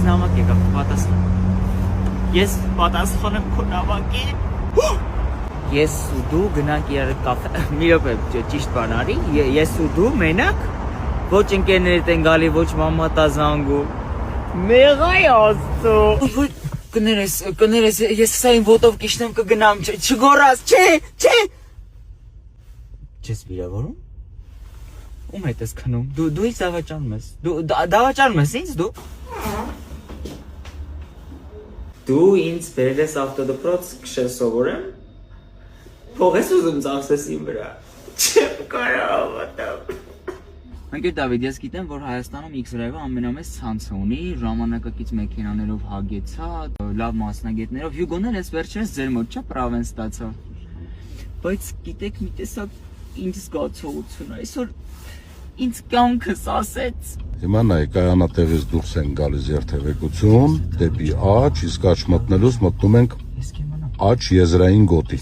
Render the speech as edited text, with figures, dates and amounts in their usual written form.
նամակ եկավ պատասխան։ Ես պատասխանը քո նամակի։ Ես ու դու գնանք իրար կաֆե։ Մի րոպե, ճիշտ բան արի։ Ես ու դու մենակ ոչ ընկերներդ են գալի, ոչ մամատա զանգում։ Մեղայ աստծո։ Կներես, ես սային ոտով կիշնեմ կգնամ, չգորած, չէ։ Չես վիրավորում։ Ում հետ ես քնում։ Դու ինձ դավաճանում ես։ Դավաճանում ես ինձ դու։ Դու ինձ բերել ես ավտոդպրոց քշել սովորեմ։ Փող ես ուզում ծախսես իմ վրա։ Չեմ կարող հավատալ։ Անկեր Դավիթ, ես գիտեմ, որ Հայաստանում X-Drive-ը ամենամեծ ցանցը ունի, ժամանակակից մեքենաներով հագեցած, լավ մասնագետներով, Հյուգոն ես վերջերս ձեր մոտ չէ պրավեն ստացա։ Բայց գիտեք մի տեսակ ինչ զգացողություն այսօր ինձ կյանքս ասեց։ Հիմա նայ կայանատեղից դուրս են գալիս երթևեկություն, դեպի աջ, իսկ աջ մտնելուց մտնում ենք աջ եզրային գոտի։